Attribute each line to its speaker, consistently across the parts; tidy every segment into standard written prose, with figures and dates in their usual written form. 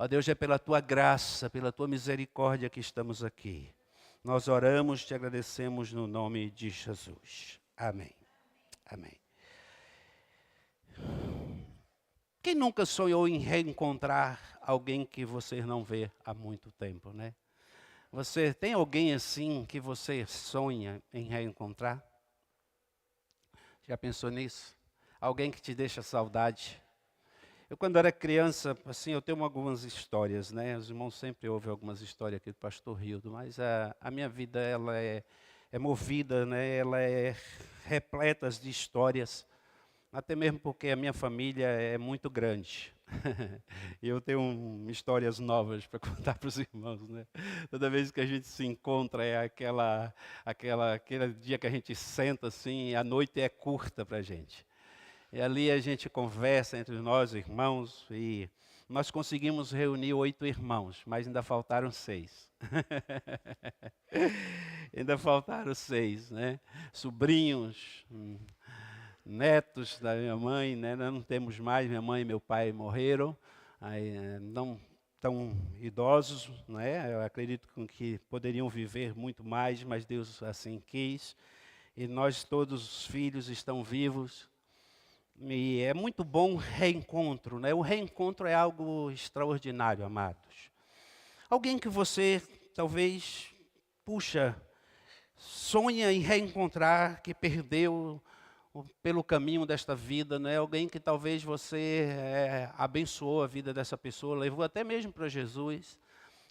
Speaker 1: Ó Deus, é pela tua graça, pela tua misericórdia que estamos aqui. Nós oramos, te agradecemos no nome de Jesus. Amém. Amém. Quem nunca sonhou em reencontrar alguém que você não vê há muito tempo, né? Você tem alguém assim que você sonha em reencontrar? Já pensou nisso? Alguém que te deixa saudade? Eu, quando era criança, assim, eu tenho algumas histórias, né? Os irmãos sempre ouvem algumas histórias aqui do pastor Rildo, mas a minha vida, ela é movida, né? Ela é repleta de histórias, até mesmo porque a minha família é muito grande. E eu tenho histórias novas para contar para os irmãos, né? Toda vez que a gente se encontra, é aquele dia que a gente senta assim, a noite é curta para a gente. E ali a gente conversa entre nós, irmãos, e nós conseguimos reunir 8 irmãos, mas ainda faltaram 6. Ainda faltaram 6, né? Sobrinhos, netos da minha mãe, né? Nós não temos mais, minha mãe e meu pai morreram, aí, não tão idosos, né? Eu acredito que poderiam viver muito mais, mas Deus assim quis. E nós todos os filhos estão vivos. E é muito bom o reencontro, né? O reencontro é algo extraordinário, amados. Alguém que você talvez, sonha em reencontrar, que perdeu pelo caminho desta vida, né? Alguém que talvez você abençoou a vida dessa pessoa, levou até mesmo para Jesus.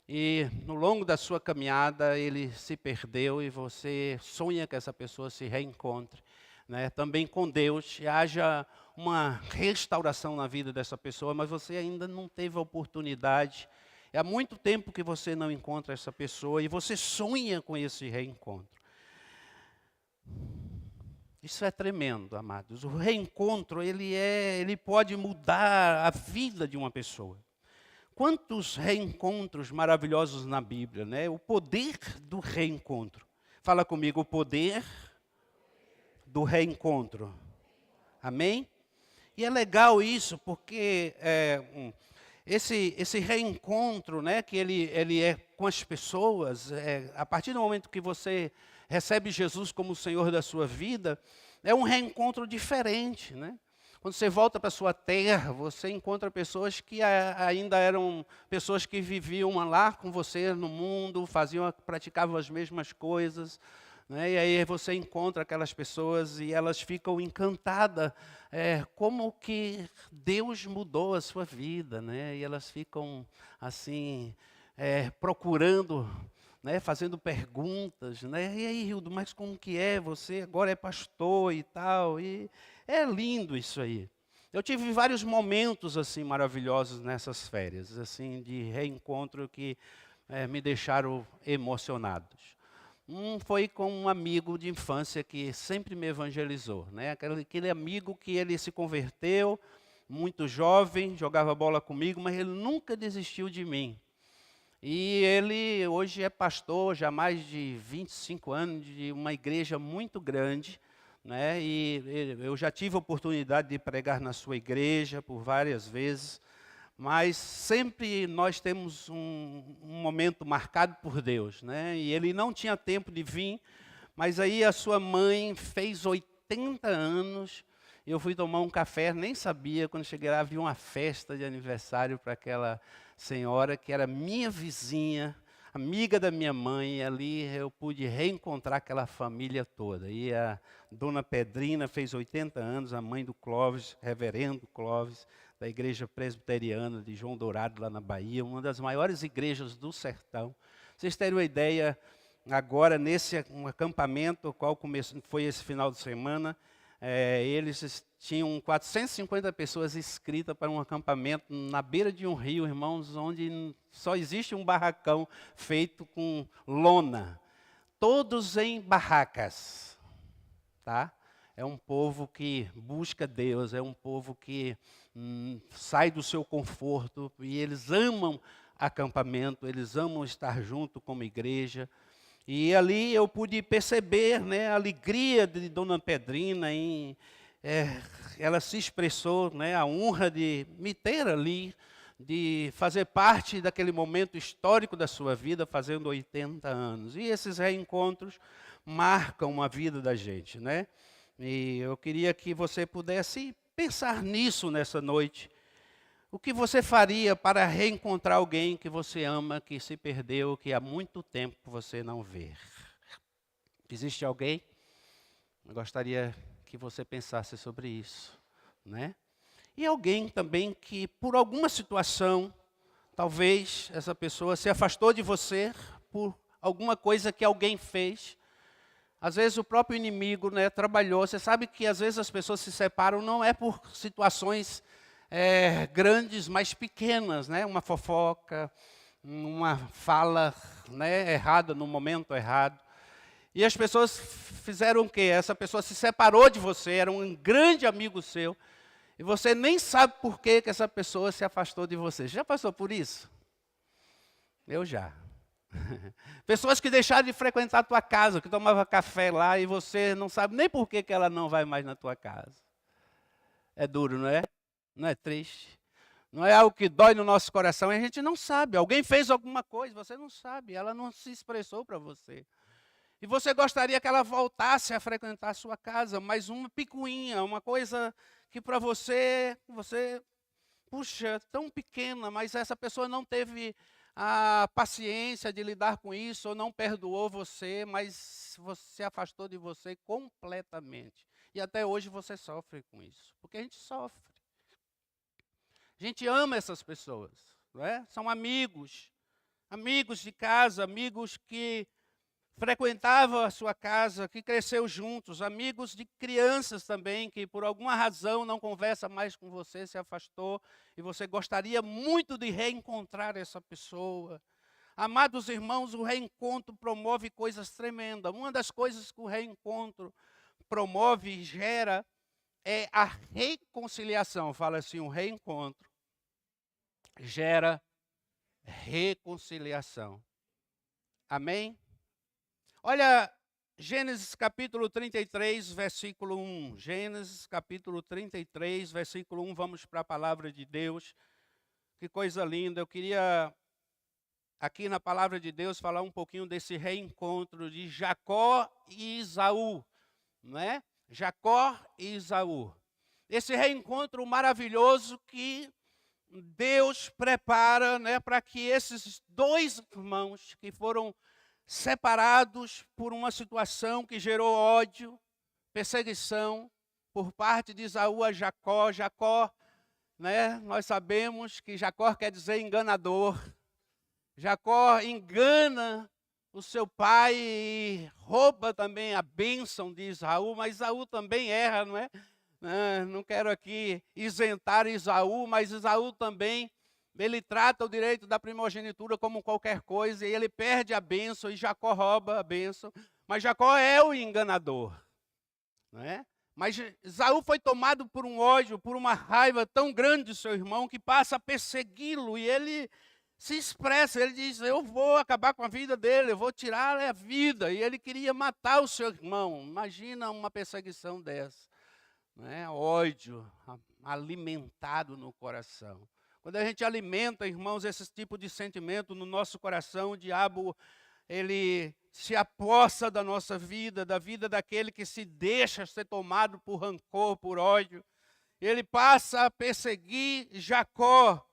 Speaker 1: E no longo da sua caminhada ele se perdeu e você sonha que essa pessoa se reencontre, né? Também com Deus, e haja uma restauração na vida dessa pessoa, mas você ainda não teve a oportunidade. Há muito tempo que você não encontra essa pessoa e você sonha com esse reencontro. Isso é tremendo, amados. O reencontro, ele pode mudar a vida de uma pessoa. Quantos reencontros maravilhosos na Bíblia, né? O poder do reencontro. Fala comigo, o poder do reencontro. Amém? E é legal isso, porque esse reencontro, né, que ele é com as pessoas, a partir do momento que você recebe Jesus como o Senhor da sua vida, é um reencontro diferente, né? Quando você volta para a sua terra, você encontra pessoas que ainda eram pessoas que viviam lá com você no mundo, praticavam as mesmas coisas, né? E aí você encontra aquelas pessoas e elas ficam encantadas, como que Deus mudou a sua vida, né? E elas ficam assim, procurando, né, fazendo perguntas, né? E aí, Hildo, mas como que é? Você agora é pastor e tal. E é lindo isso aí. Eu tive vários momentos assim maravilhosos nessas férias, assim de reencontro que me deixaram emocionados. Foi com um amigo de infância que sempre me evangelizou, né? Aquele amigo que ele se converteu, muito jovem, jogava bola comigo, mas ele nunca desistiu de mim. E ele hoje é pastor, já há mais de 25 anos, de uma igreja muito grande, né? E eu já tive a oportunidade de pregar na sua igreja por várias vezes, mas sempre nós temos um momento marcado por Deus, né? E ele não tinha tempo de vir, mas aí a sua mãe fez 80 anos. Eu fui tomar um café, nem sabia, quando cheguei lá, vi uma festa de aniversário para aquela senhora, que era minha vizinha, amiga da minha mãe, e ali eu pude reencontrar aquela família toda. E a dona Pedrina fez 80 anos, a mãe do Clóvis, reverendo Clóvis, da igreja presbiteriana de João Dourado, lá na Bahia, uma das maiores igrejas do sertão. Vocês terem uma ideia, agora nesse acampamento, qual foi esse final de semana, eles tinham 450 pessoas inscritas para um acampamento na beira de um rio, irmãos, onde só existe um barracão feito com lona. Todos em barracas, tá? É um povo que busca Deus, é um povo que sai do seu conforto e eles amam acampamento, eles amam estar junto como igreja. E ali eu pude perceber, né, a alegria de Dona Pedrina, ela se expressou, né, a honra de me ter ali, de fazer parte daquele momento histórico da sua vida, fazendo 80 anos. E esses reencontros marcam a vida da gente, né? E eu queria que você pudesse pensar nisso nessa noite. O que você faria para reencontrar alguém que você ama, que se perdeu, que há muito tempo você não vê? Existe alguém? Eu gostaria que você pensasse sobre isso, né? E alguém também que, por alguma situação, talvez essa pessoa se afastou de você por alguma coisa que alguém fez. Às vezes o próprio inimigo, né, trabalhou. Você sabe que às vezes as pessoas se separam não é por situações grandes, mas pequenas, né? Uma fofoca, uma fala, né, errada no momento errado. E as pessoas fizeram o quê? Essa pessoa se separou de você, era um grande amigo seu, e você nem sabe por que essa pessoa se afastou de você. Já passou por isso? Eu já. Pessoas que deixaram de frequentar a tua casa, que tomava café lá, e você não sabe nem por que ela não vai mais na tua casa. É duro, não é? Não é triste? Não é algo que dói no nosso coração, e a gente não sabe. Alguém fez alguma coisa, você não sabe, ela não se expressou para você. E você gostaria que ela voltasse a frequentar a sua casa, mas uma picuinha, uma coisa que para você, puxa, tão pequena, mas essa pessoa não teve a paciência de lidar com isso, ou não perdoou você, mas você se afastou de você completamente. E até hoje você sofre com isso, porque a gente sofre. A gente ama essas pessoas, não é? São amigos, amigos de casa, amigos que frequentavam a sua casa, que cresceu juntos, amigos de crianças também, que por alguma razão não conversa mais com você, se afastou, e você gostaria muito de reencontrar essa pessoa. Amados irmãos, o reencontro promove coisas tremendas. Uma das coisas que o reencontro promove e gera é a reconciliação. Fala assim, o reencontro gera reconciliação. Amém? Olha, Gênesis capítulo 33, versículo 1. Gênesis capítulo 33, versículo 1. Vamos para a palavra de Deus. Que coisa linda. Eu queria, aqui na palavra de Deus, falar um pouquinho desse reencontro de Jacó e Esaú, não é? Jacó e Esaú. Esse reencontro maravilhoso que Deus prepara, né, para que esses dois irmãos que foram separados por uma situação que gerou ódio, perseguição, por parte de Esaú a Jacó. Jacó, né, nós sabemos que Jacó quer dizer enganador. Jacó engana o seu pai e rouba também a bênção de Esaú, mas Esaú também erra, não é? Não quero aqui isentar Esaú, mas Esaú também, ele trata o direito da primogenitura como qualquer coisa, e ele perde a bênção, e Jacó rouba a bênção, mas Jacó é o enganador, não é? Mas Esaú foi tomado por um ódio, por uma raiva tão grande do seu irmão, que passa a persegui-lo, e ele se expressa, ele diz, eu vou acabar com a vida dele, eu vou tirar a vida, e ele queria matar o seu irmão. Imagina uma perseguição dessa. Ódio alimentado no coração. Quando a gente alimenta, irmãos, esse tipo de sentimento no nosso coração, o diabo, ele se apossa da nossa vida, da vida daquele que se deixa ser tomado por rancor, por ódio. Ele passa a perseguir Jacó.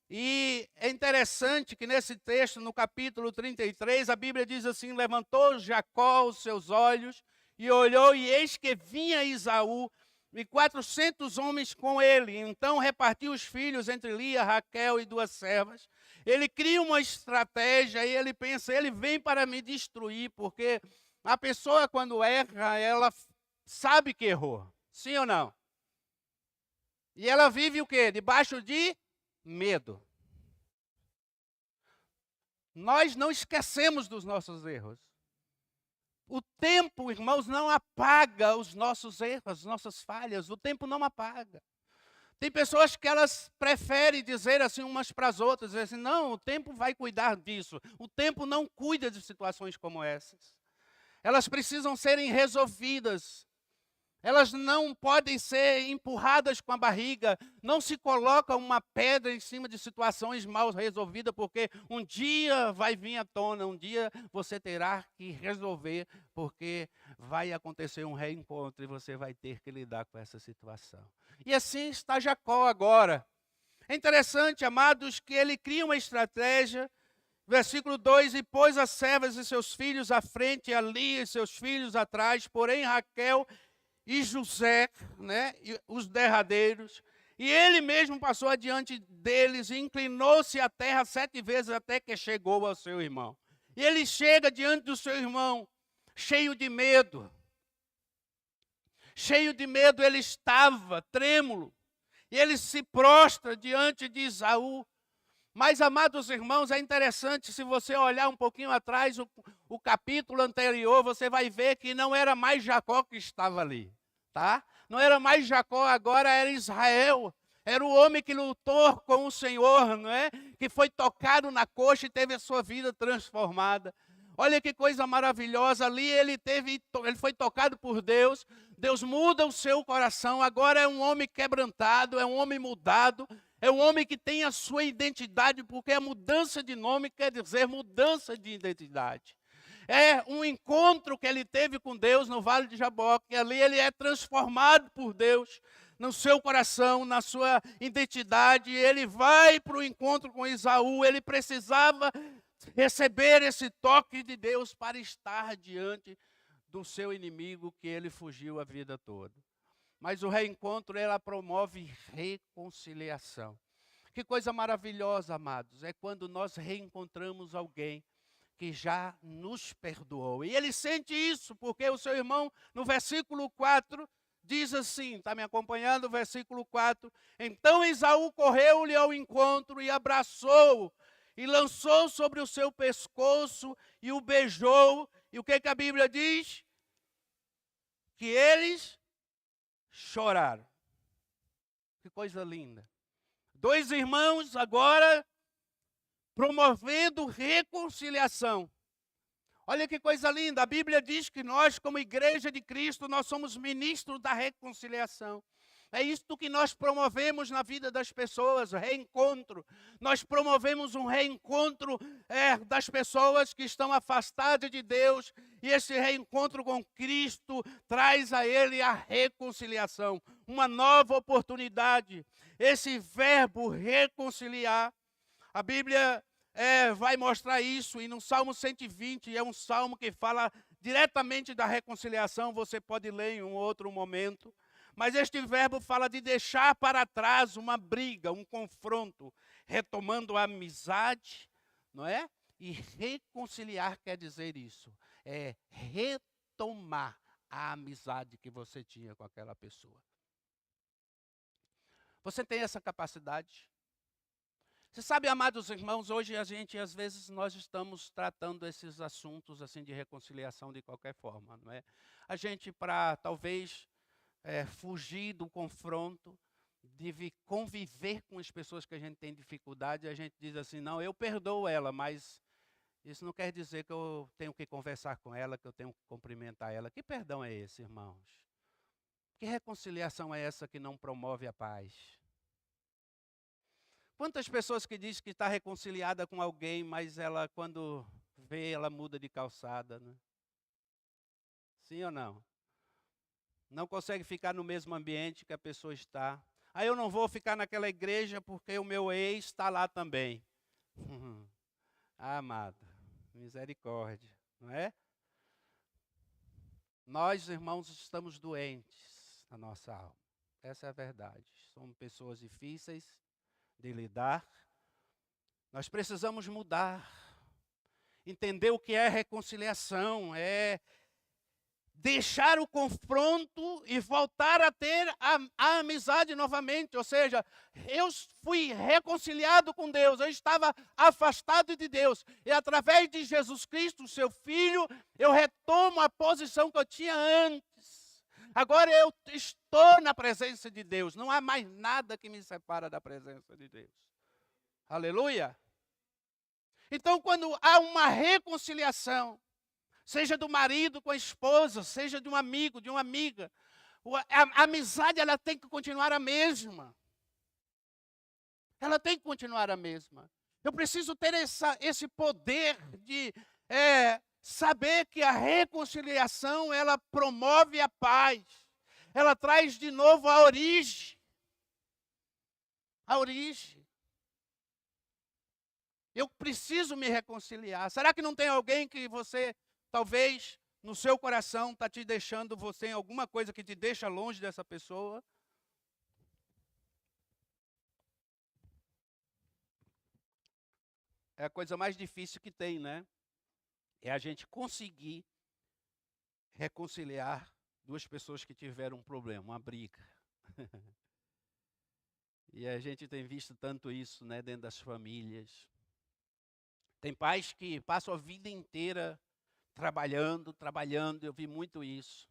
Speaker 1: E é interessante que nesse texto, no capítulo 33, a Bíblia diz assim, levantou Jacó os seus olhos e olhou, e eis que vinha Esaú, e 400 homens com ele. Então repartiu os filhos entre Lia, Raquel e 2 servas. Ele cria uma estratégia e ele pensa, ele vem para me destruir, porque a pessoa quando erra, ela sabe que errou. Sim ou não? E ela vive o quê? Debaixo de medo. Nós não esquecemos dos nossos erros. O tempo, irmãos, não apaga os nossos erros, as nossas falhas. O tempo não apaga. Tem pessoas que elas preferem dizer assim umas para as outras, dizer assim, não, o tempo vai cuidar disso. O tempo não cuida de situações como essas. Elas precisam serem resolvidas. Elas não podem ser empurradas com a barriga. Não se coloca uma pedra em cima de situações mal resolvidas, porque um dia vai vir à tona, um dia você terá que resolver, porque vai acontecer um reencontro e você vai ter que lidar com essa situação. E assim está Jacó agora. É interessante, amados, que ele cria uma estratégia. Versículo 2, e pôs as servas e seus filhos à frente, e ali e seus filhos atrás, porém Raquel e José, né, e os derradeiros, e ele mesmo passou adiante deles e inclinou-se à terra 7 vezes até que chegou ao seu irmão. E ele chega diante do seu irmão, cheio de medo. Cheio de medo ele estava, trêmulo. E ele se prostra diante de Esaú. Mas, amados irmãos, é interessante, se você olhar um pouquinho atrás, o capítulo anterior, você vai ver que não era mais Jacó que estava ali, tá? Não era mais Jacó, agora era Israel. Era o homem que lutou com o Senhor, não é? Que foi tocado na coxa e teve a sua vida transformada. Olha que coisa maravilhosa, ali ele foi tocado por Deus, Deus muda o seu coração, agora é um homem quebrantado, é um homem mudado, é um homem que tem a sua identidade, porque a mudança de nome quer dizer mudança de identidade. É um encontro que ele teve com Deus no Vale de Jaboque, ali ele é transformado por Deus, no seu coração, na sua identidade, ele vai para o encontro com Esaú, ele precisava receber esse toque de Deus para estar diante do seu inimigo que ele fugiu a vida toda. Mas o reencontro, ela promove reconciliação. Que coisa maravilhosa, amados, é quando nós reencontramos alguém que já nos perdoou. E ele sente isso, porque o seu irmão, no versículo 4, diz assim, está me acompanhando? Versículo 4. Então Esaú correu-lhe ao encontro e abraçou-o, e lançou sobre o seu pescoço e o beijou. E o que a Bíblia diz? Que eles choraram. Que coisa linda. 2 irmãos agora promovendo reconciliação. Olha que coisa linda. A Bíblia diz que nós, como igreja de Cristo, nós somos ministros da reconciliação. É isto que nós promovemos na vida das pessoas, reencontro. Nós promovemos um reencontro das pessoas que estão afastadas de Deus. E esse reencontro com Cristo traz a ele a reconciliação, uma nova oportunidade. Esse verbo reconciliar, a Bíblia vai mostrar isso. E no Salmo 120, é um salmo que fala diretamente da reconciliação. Você pode ler em um outro momento. Mas este verbo fala de deixar para trás uma briga, um confronto, retomando a amizade, não é? E reconciliar quer dizer isso, é retomar a amizade que você tinha com aquela pessoa. Você tem essa capacidade? Você sabe, amados irmãos, hoje às vezes nós estamos tratando esses assuntos assim de reconciliação de qualquer forma, não é? A gente, para talvez fugir do confronto, de conviver com as pessoas que a gente tem dificuldade, a gente diz assim, não, eu perdoo ela, mas isso não quer dizer que eu tenho que conversar com ela, que eu tenho que cumprimentar ela. Que perdão é esse, irmãos? Que reconciliação é essa que não promove a paz? Quantas pessoas que dizem que está reconciliada com alguém, mas ela, quando vê, ela muda de calçada, né? Sim ou não? Não consegue ficar no mesmo ambiente que a pessoa está. Aí eu não vou ficar naquela igreja porque o meu ex está lá também. Amado, misericórdia, não é? Nós, irmãos, estamos doentes na nossa alma. Essa é a verdade. Somos pessoas difíceis de lidar. Nós precisamos mudar. Entender o que é reconciliação, é deixar o confronto e voltar a ter a amizade novamente. Ou seja, eu fui reconciliado com Deus, eu estava afastado de Deus. E através de Jesus Cristo, seu Filho, eu retomo a posição que eu tinha antes. Agora eu estou na presença de Deus, não há mais nada que me separa da presença de Deus. Aleluia! Então, quando há uma reconciliação, seja do marido com a esposa, seja de um amigo, de uma amiga, A amizade, ela tem que continuar a mesma. Ela tem que continuar a mesma. Eu preciso ter esse poder de saber que a reconciliação, ela promove a paz. Ela traz de novo a origem. A origem. Eu preciso me reconciliar. Será que não tem alguém que você, talvez, no seu coração, está te deixando você em alguma coisa que te deixa longe dessa pessoa? É a coisa mais difícil que tem, né? É a gente conseguir reconciliar duas pessoas que tiveram um problema, uma briga. E a gente tem visto tanto isso, né, dentro das famílias. Tem pais que passam a vida inteira trabalhando, eu vi muito isso.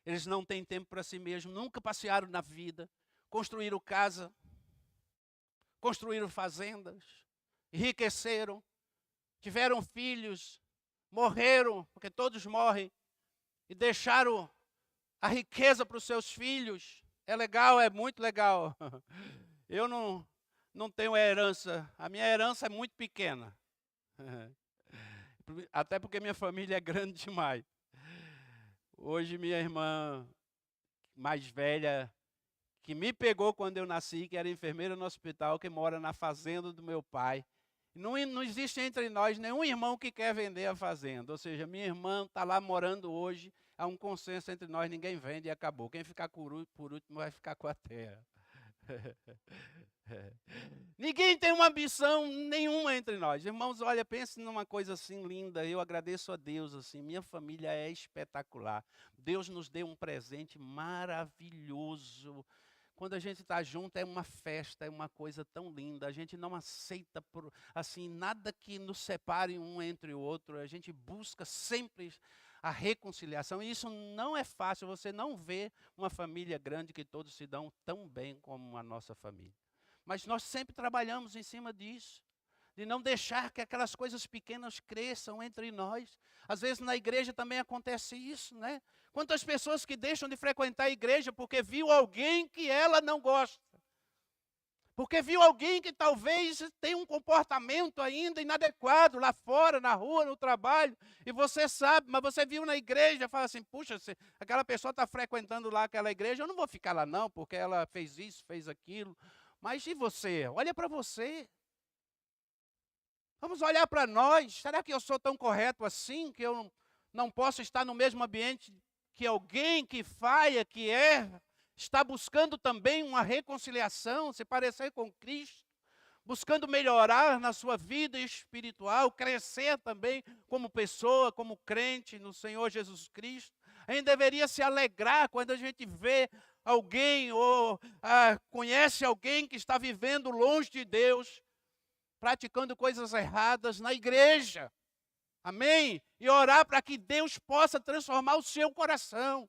Speaker 1: Eles não têm tempo para si mesmos, nunca passearam na vida, construíram casa, construíram fazendas, enriqueceram, tiveram filhos, morreram, porque todos morrem, e deixaram a riqueza para os seus filhos. É legal, é muito legal. Eu não tenho herança, a minha herança é muito pequena. Até porque minha família é grande demais. Hoje minha irmã mais velha, que me pegou quando eu nasci, que era enfermeira no hospital, que mora na fazenda do meu pai. Não existe entre nós nenhum irmão que quer vender a fazenda. Ou seja, minha irmã está lá morando hoje, há um consenso entre nós, ninguém vende e acabou. Quem ficar por último vai ficar com a terra. Ninguém tem uma ambição nenhuma entre nós. Irmãos, olha, pense numa coisa assim linda. Eu agradeço a Deus, assim, minha família é espetacular. Deus nos deu um presente maravilhoso. Quando a gente está junto é uma festa, é uma coisa tão linda. A gente não aceita assim nada que nos separe um entre o outro. A gente busca sempre a reconciliação. E isso não é fácil. Você não vê uma família grande que todos se dão tão bem como a nossa família. Mas nós sempre trabalhamos em cima disso, de não deixar que aquelas coisas pequenas cresçam entre nós. Às vezes na igreja também acontece isso, né? Quantas pessoas que deixam de frequentar a igreja porque viu alguém que ela não gosta. Porque viu alguém que talvez tenha um comportamento ainda inadequado lá fora, na rua, no trabalho, e você sabe, mas você viu na igreja, fala assim, puxa, aquela pessoa está frequentando lá aquela igreja, eu não vou ficar lá não, porque ela fez isso, fez aquilo. Mas e você? Olha para você. Vamos olhar para nós. Será que eu sou tão correto assim, que eu não posso estar no mesmo ambiente que alguém que falha, que erra, está buscando também uma reconciliação, se parecer com Cristo, buscando melhorar na sua vida espiritual, crescer também como pessoa, como crente no Senhor Jesus Cristo? A gente deveria se alegrar quando a gente vê alguém ou conhece alguém que está vivendo longe de Deus, praticando coisas erradas na igreja. Amém? E orar para que Deus possa transformar o seu coração.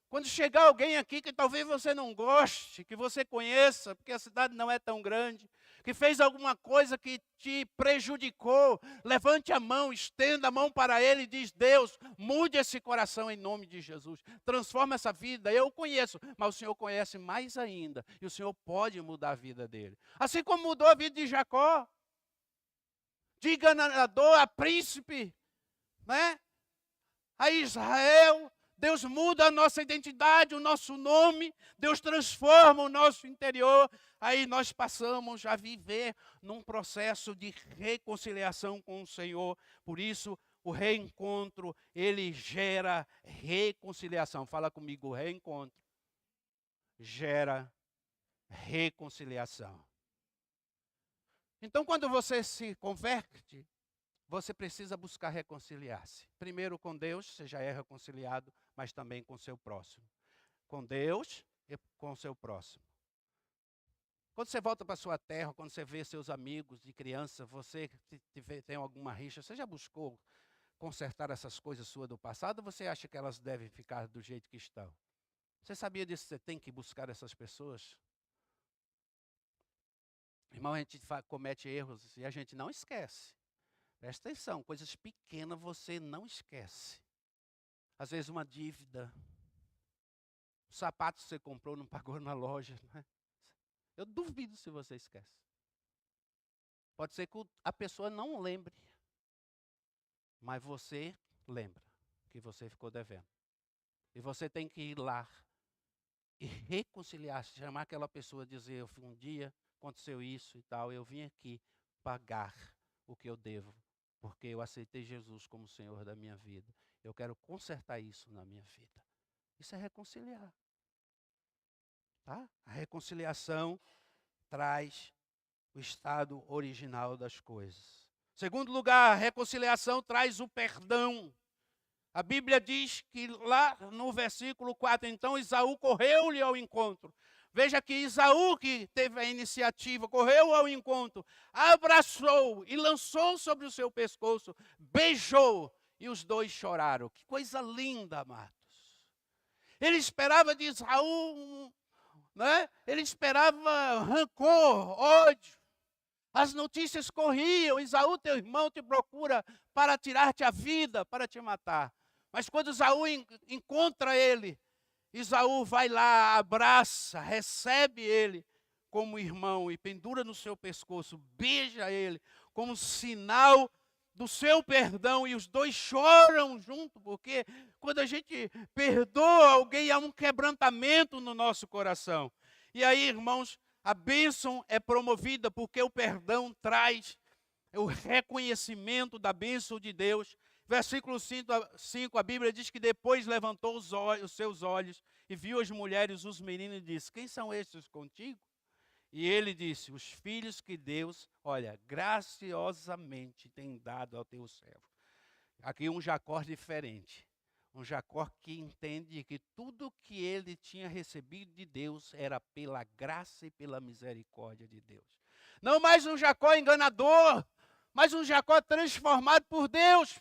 Speaker 1: Quando chegar alguém aqui que talvez você não goste, que você conheça, porque a cidade não é tão grande, que fez alguma coisa que te prejudicou, levante a mão, estenda a mão para ele e diz, Deus, mude esse coração em nome de Jesus. Transforma essa vida, eu conheço, mas o Senhor conhece mais ainda. E o Senhor pode mudar a vida dele. Assim como mudou a vida de Jacó. De enganador a príncipe, né? A Israel. Deus muda a nossa identidade, o nosso nome, Deus transforma o nosso interior, aí nós passamos a viver num processo de reconciliação com o Senhor. Por isso, o reencontro, ele gera reconciliação. Fala comigo, reencontro gera reconciliação. Então, quando você se converte, você precisa buscar reconciliar-se. Primeiro com Deus, você já é reconciliado, mas também com o seu próximo. Com Deus e com o seu próximo. Quando você volta para a sua terra, quando você vê seus amigos de criança, você tem alguma rixa, você já buscou consertar essas coisas suas do passado, ou você acha que elas devem ficar do jeito que estão? Você sabia disso? Você tem que buscar essas pessoas? Irmão, a gente comete erros e a gente não esquece. Presta atenção, coisas pequenas você não esquece. Às vezes uma dívida, sapato que você comprou não pagou na loja. Né? Eu duvido se você esquece. Pode ser que a pessoa não lembre, mas você lembra que você ficou devendo. E você tem que ir lá e reconciliar, chamar aquela pessoa e dizer, um dia aconteceu isso e tal, eu vim aqui pagar o que eu devo, porque eu aceitei Jesus como Senhor da minha vida. Eu quero consertar isso na minha vida. Isso é reconciliar. Tá? A reconciliação traz o estado original das coisas. Segundo lugar, a reconciliação traz o perdão. A Bíblia diz que lá no versículo 4, então Esaú correu-lhe ao encontro. Veja que Esaú, que teve a iniciativa, correu ao encontro, abraçou e lançou sobre o seu pescoço, beijou, e os dois choraram. Que coisa linda, amados. Ele esperava de Esaú, né? Ele esperava rancor, ódio. As notícias corriam, Esaú, teu irmão, te procura para tirar-te a vida, para te matar. Mas quando Esaú encontra ele, Esaú vai lá, abraça, recebe ele como irmão e pendura no seu pescoço, beija ele como sinal do seu perdão, e os dois choram junto, porque quando a gente perdoa alguém, há um quebrantamento no nosso coração. E aí, irmãos, a bênção é promovida porque o perdão traz o reconhecimento da bênção de Deus. Versículo 5, a Bíblia diz que depois levantou os seus olhos e viu as mulheres, os meninos, e disse, quem são estes contigo? E ele disse, os filhos que Deus, olha, graciosamente tem dado ao teu servo. Aqui um Jacó diferente. Um Jacó que entende que tudo que ele tinha recebido de Deus era pela graça e pela misericórdia de Deus. Não mais um Jacó enganador, mas um Jacó transformado por Deus,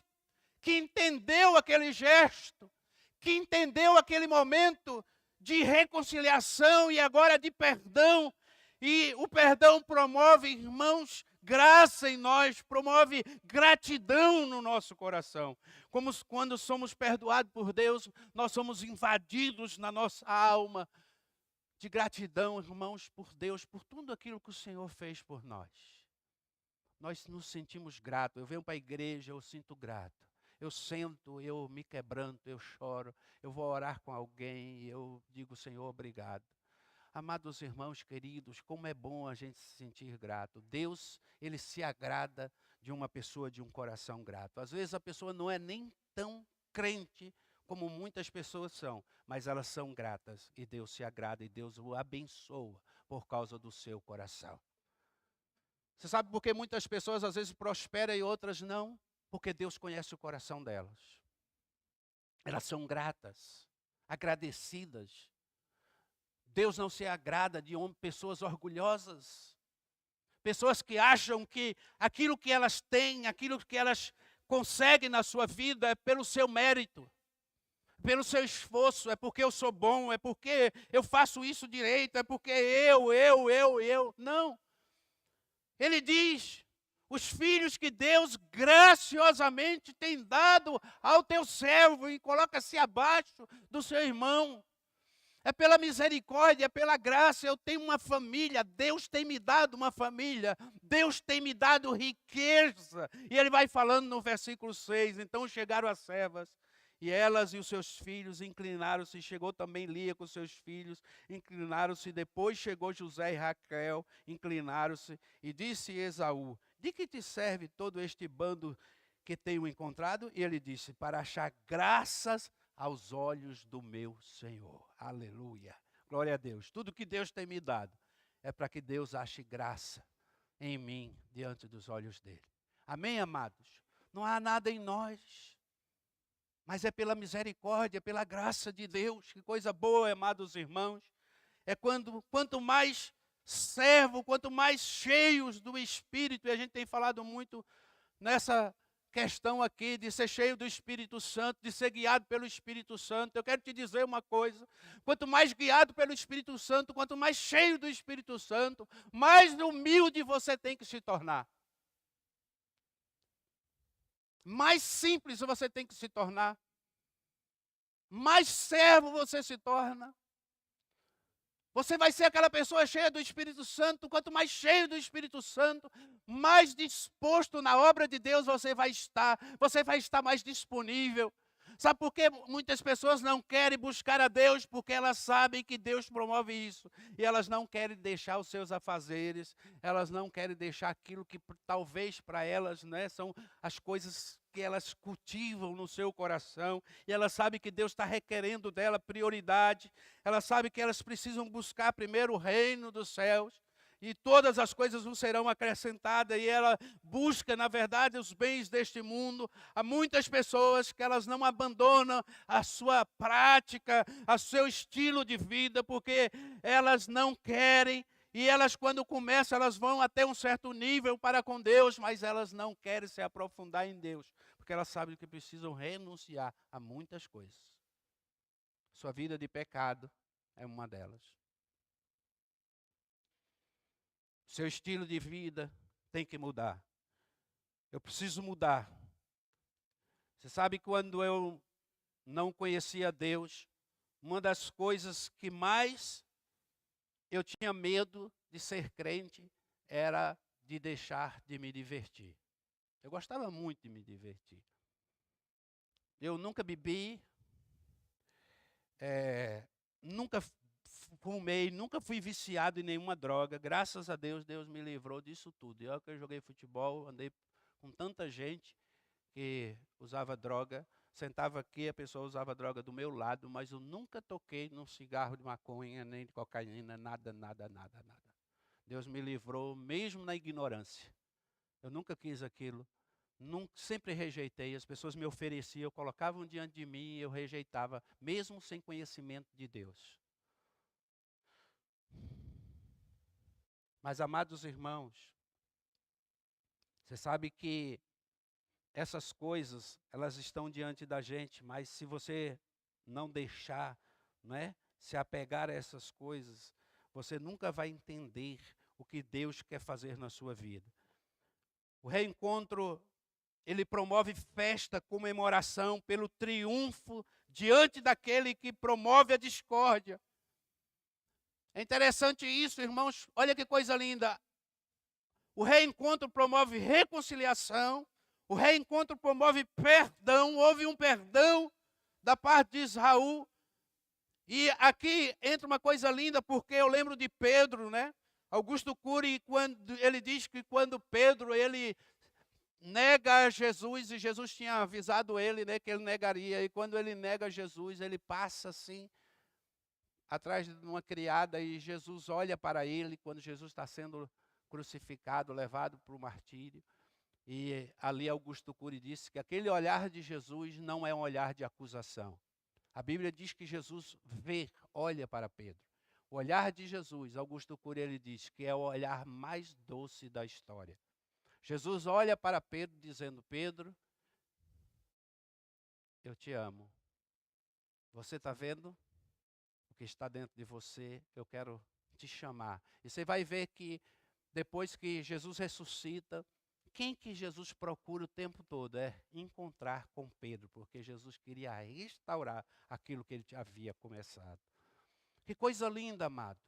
Speaker 1: que entendeu aquele gesto, que entendeu aquele momento de reconciliação e agora de perdão. E o perdão promove, irmãos, graça em nós, promove gratidão no nosso coração. Como quando somos perdoados por Deus, nós somos invadidos na nossa alma de gratidão, irmãos, por Deus, por tudo aquilo que o Senhor fez por nós. Nós nos sentimos gratos. Eu venho para a igreja, eu sinto grato. Eu sento, eu me quebranto, eu choro. Eu vou orar com alguém e eu digo, Senhor, obrigado. Amados irmãos queridos, como é bom a gente se sentir grato. Deus, Ele se agrada de uma pessoa de um coração grato. Às vezes a pessoa não é nem tão crente como muitas pessoas são, mas elas são gratas e Deus se agrada e Deus o abençoa por causa do seu coração. Você sabe por que muitas pessoas às vezes prosperam e outras não? Porque Deus conhece o coração delas. Elas são gratas, agradecidas. Deus não se agrada de pessoas orgulhosas, pessoas que acham que aquilo que elas têm, aquilo que elas conseguem na sua vida é pelo seu mérito, pelo seu esforço, é porque eu sou bom, é porque eu faço isso direito, é porque eu. Não. Ele diz, os filhos que Deus graciosamente tem dado ao teu servo e coloca-se abaixo do seu irmão. É pela misericórdia, é pela graça, eu tenho uma família, Deus tem me dado uma família, Deus tem me dado riqueza. E ele vai falando no versículo 6, então chegaram as servas, e elas e os seus filhos inclinaram-se, chegou também Lia com seus filhos, inclinaram-se, depois chegou José e Raquel, inclinaram-se, e disse Esaú, de que te serve todo este bando que tenho encontrado? E ele disse, para achar graças aos olhos do meu Senhor. Aleluia. Glória a Deus. Tudo que Deus tem me dado é para que Deus ache graça em mim diante dos olhos dele. Amém, amados? Não há nada em nós, mas é pela misericórdia, pela graça de Deus. Que coisa boa, amados irmãos. É quanto mais servo, quanto mais cheios do Espírito, e a gente tem falado muito nessa questão aqui de ser cheio do Espírito Santo, de ser guiado pelo Espírito Santo. Eu quero te dizer uma coisa, quanto mais guiado pelo Espírito Santo, quanto mais cheio do Espírito Santo, mais humilde você tem que se tornar. Mais simples você tem que se tornar. Mais servo você se torna. Você vai ser aquela pessoa cheia do Espírito Santo. Quanto mais cheio do Espírito Santo, mais disposto na obra de Deus você vai estar. Você vai estar mais disponível. Sabe por que muitas pessoas não querem buscar a Deus? Porque elas sabem que Deus promove isso. E elas não querem deixar os seus afazeres. Elas não querem deixar aquilo que talvez para elas, né, são as coisas que elas cultivam no seu coração. E elas sabem que Deus está requerendo dela prioridade. Elas sabem que elas precisam buscar primeiro o reino dos céus. E todas as coisas não serão acrescentadas, e ela busca, na verdade, os bens deste mundo. Há muitas pessoas que elas não abandonam a sua prática, o seu estilo de vida, porque elas não querem, e elas quando começam, elas vão até um certo nível para com Deus, mas elas não querem se aprofundar em Deus, porque elas sabem que precisam renunciar a muitas coisas. Sua vida de pecado é uma delas. Seu estilo de vida tem que mudar. Eu preciso mudar. Você sabe, quando eu não conhecia Deus, uma das coisas que mais eu tinha medo de ser crente era de deixar de me divertir. Eu gostava muito de me divertir. Eu nunca bebi, nunca fumei, nunca fui viciado em nenhuma droga. Graças a Deus, Deus me livrou disso tudo. Eu que joguei futebol, andei com tanta gente que usava droga. Sentava aqui, a pessoa usava droga do meu lado, mas eu nunca toquei num cigarro de maconha, nem de cocaína, nada, nada, nada, nada. Deus me livrou, mesmo na ignorância. Eu nunca quis aquilo, sempre rejeitei. As pessoas me ofereciam, colocavam diante de mim e eu rejeitava, mesmo sem conhecimento de Deus. Mas, amados irmãos, você sabe que essas coisas, elas estão diante da gente, mas se você não deixar, né, se apegar a essas coisas, você nunca vai entender o que Deus quer fazer na sua vida. O reencontro, ele promove festa, comemoração pelo triunfo diante daquele que promove a discórdia. É interessante isso, irmãos. Olha que coisa linda. O reencontro promove reconciliação. O reencontro promove perdão. Houve um perdão da parte de Israel. E aqui entra uma coisa linda, porque eu lembro de Pedro, né? Augusto Cury, quando ele diz que quando Pedro ele nega Jesus, e Jesus tinha avisado ele, né, que ele negaria. E quando ele nega Jesus, ele passa assim atrás de uma criada, e Jesus olha para ele quando Jesus está sendo crucificado, levado para o martírio. E ali Augusto Cury disse que aquele olhar de Jesus não é um olhar de acusação. A Bíblia diz que Jesus olha para Pedro. O olhar de Jesus, Augusto Cury, ele diz que é o olhar mais doce da história. Jesus olha para Pedro dizendo: Pedro, eu te amo. Você está vendo o que está dentro de você? Eu quero te chamar. E você vai ver que depois que Jesus ressuscita, quem que Jesus procura o tempo todo? É encontrar com Pedro, porque Jesus queria restaurar aquilo que ele havia começado. Que coisa linda, amado.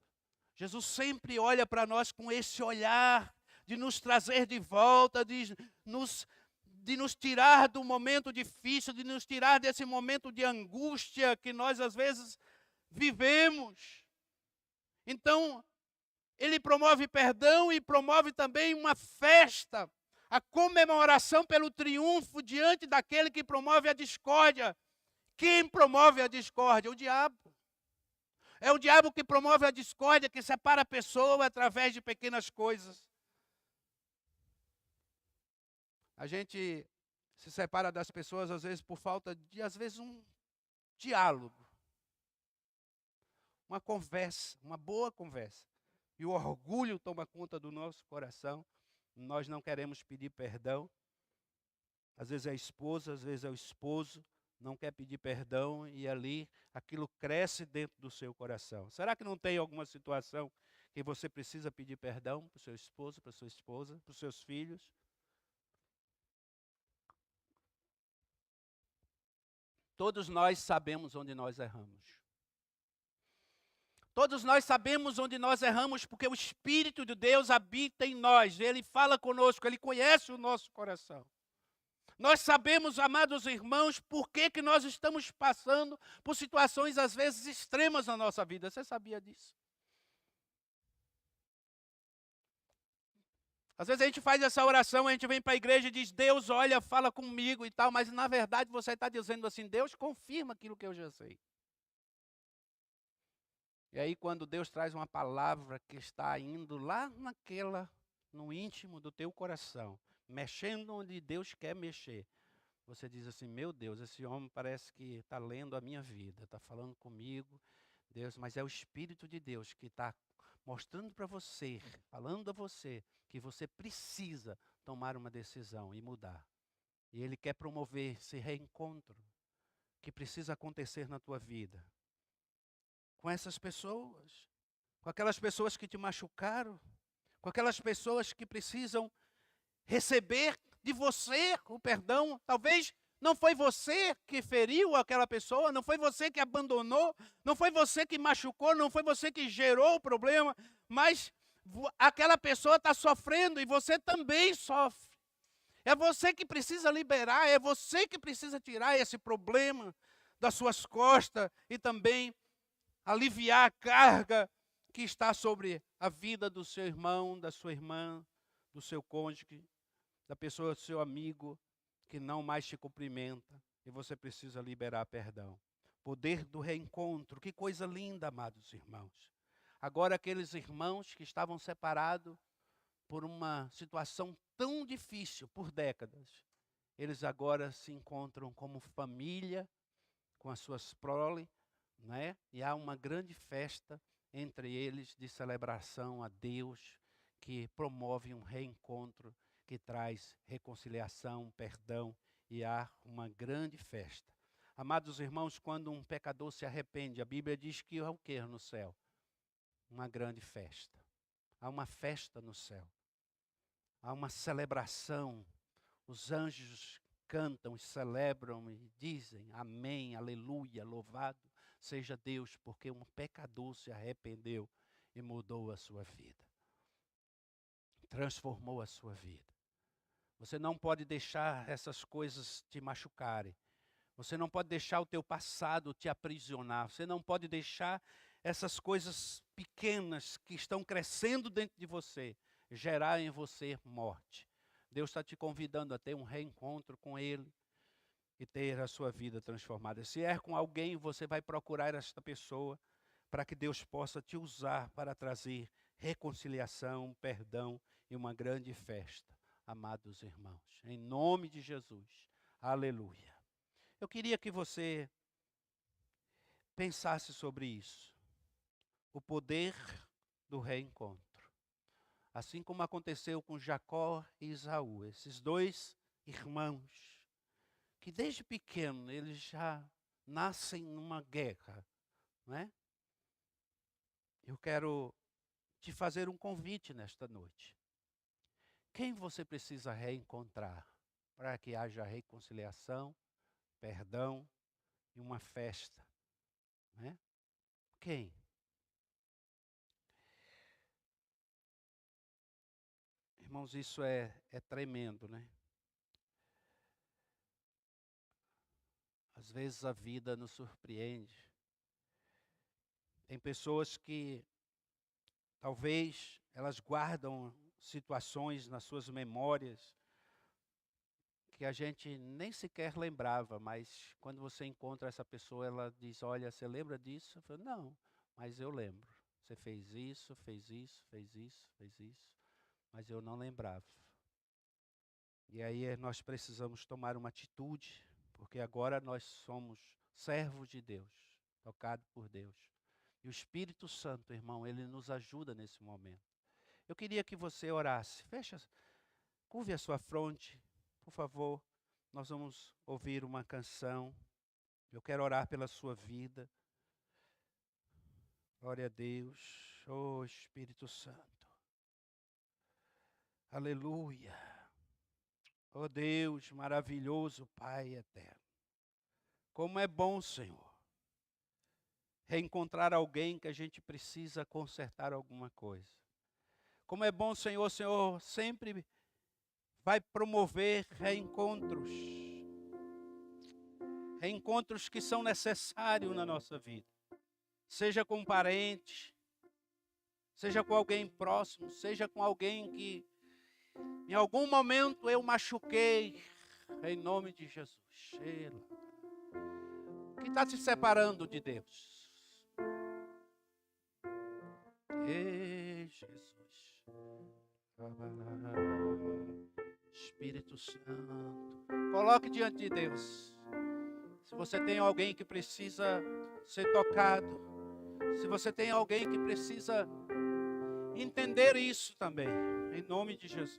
Speaker 1: Jesus sempre olha para nós com esse olhar de nos trazer de volta, de nos tirar do momento difícil, de nos tirar desse momento de angústia que nós às vezes vivemos. Então, ele promove perdão e promove também uma festa, a comemoração pelo triunfo diante daquele que promove a discórdia. Quem promove a discórdia? O diabo. É o diabo que promove a discórdia, que separa a pessoa através de pequenas coisas. A gente se separa das pessoas, às vezes, por falta de, às vezes, um diálogo. Uma conversa, uma boa conversa. E o orgulho toma conta do nosso coração. Nós não queremos pedir perdão. Às vezes é a esposa, às vezes é o esposo, não quer pedir perdão e ali aquilo cresce dentro do seu coração. Será que não tem alguma situação que você precisa pedir perdão para o seu esposo, para a sua esposa, para os seus filhos? Todos nós sabemos onde nós erramos. Todos nós sabemos onde nós erramos, porque o Espírito de Deus habita em nós. Ele fala conosco, Ele conhece o nosso coração. Nós sabemos, amados irmãos, por que nós estamos passando por situações, às vezes, extremas na nossa vida. Você sabia disso? Às vezes a gente faz essa oração, a gente vem para a igreja e diz, Deus, olha, fala comigo e tal, mas na verdade você está dizendo assim, Deus confirma aquilo que eu já sei. E aí quando Deus traz uma palavra que está indo lá no íntimo do teu coração, mexendo onde Deus quer mexer, você diz assim, meu Deus, esse homem parece que está lendo a minha vida, está falando comigo, Deus, mas é o Espírito de Deus que está mostrando para você, falando a você, que você precisa tomar uma decisão e mudar. E Ele quer promover esse reencontro que precisa acontecer na tua vida. Com essas pessoas, com aquelas pessoas que te machucaram, com aquelas pessoas que precisam receber de você o perdão. Talvez não foi você que feriu aquela pessoa, não foi você que abandonou, não foi você que machucou, não foi você que gerou o problema, mas aquela pessoa está sofrendo e você também sofre. É você que precisa liberar, é você que precisa tirar esse problema das suas costas e também aliviar a carga que está sobre a vida do seu irmão, da sua irmã, do seu cônjuge, da pessoa, do seu amigo, que não mais te cumprimenta, e você precisa liberar perdão. Poder do reencontro, que coisa linda, amados irmãos. Agora aqueles irmãos que estavam separados por uma situação tão difícil, por décadas, eles agora se encontram como família, com as suas prole, né? E há uma grande festa entre eles de celebração a Deus, que promove um reencontro, que traz reconciliação, perdão, e há uma grande festa. Amados irmãos, quando um pecador se arrepende, a Bíblia diz que há o que no céu? Uma grande festa. Há uma festa no céu. Há uma celebração. Os anjos cantam e celebram e dizem amém, aleluia, louvado seja Deus, porque um pecador se arrependeu e mudou a sua vida. Transformou a sua vida. Você não pode deixar essas coisas te machucarem. Você não pode deixar o teu passado te aprisionar. Você não pode deixar essas coisas pequenas que estão crescendo dentro de você gerar em você morte. Deus está te convidando a ter um reencontro com Ele e ter a sua vida transformada. Se é com alguém, você vai procurar esta pessoa para que Deus possa te usar para trazer reconciliação, perdão e uma grande festa. Amados irmãos, em nome de Jesus, aleluia. Eu queria que você pensasse sobre isso, o poder do reencontro. Assim como aconteceu com Jacó e Esaú, esses dois irmãos, que desde pequeno eles já nascem numa guerra, não é? Eu quero te fazer um convite nesta noite. Quem você precisa reencontrar para que haja reconciliação, perdão e uma festa, né? Quem? Irmãos, isso é tremendo, né? Às vezes a vida nos surpreende. Tem pessoas que talvez elas guardam situações nas suas memórias que a gente nem sequer lembrava, mas quando você encontra essa pessoa, ela diz, olha, você lembra disso? Eu falo, não, mas eu lembro. Você fez isso, fez isso, fez isso, fez isso, mas eu não lembrava. E aí nós precisamos tomar uma atitude, porque agora nós somos servos de Deus, tocados por Deus. E o Espírito Santo, irmão, ele nos ajuda nesse momento. Eu queria que você orasse. Curve a sua fronte, por favor. Nós vamos ouvir uma canção. Eu quero orar pela sua vida. Glória a Deus. Oh, Espírito Santo. Aleluia. Oh, Deus maravilhoso, Pai eterno. Como é bom, Senhor. reencontrar alguém que a gente precisa consertar alguma coisa. Como é bom, Senhor, o Senhor sempre vai promover reencontros. Reencontros que são necessários na nossa vida. Seja com parentes, seja com alguém próximo, seja com alguém que em algum momento eu machuquei, em nome de Jesus. Que está se separando de Deus. Ei, Jesus. Espírito Santo. Coloque diante de Deus. Se você tem alguém que precisa ser tocado, se você tem alguém que precisa entender isso também, em nome de Jesus.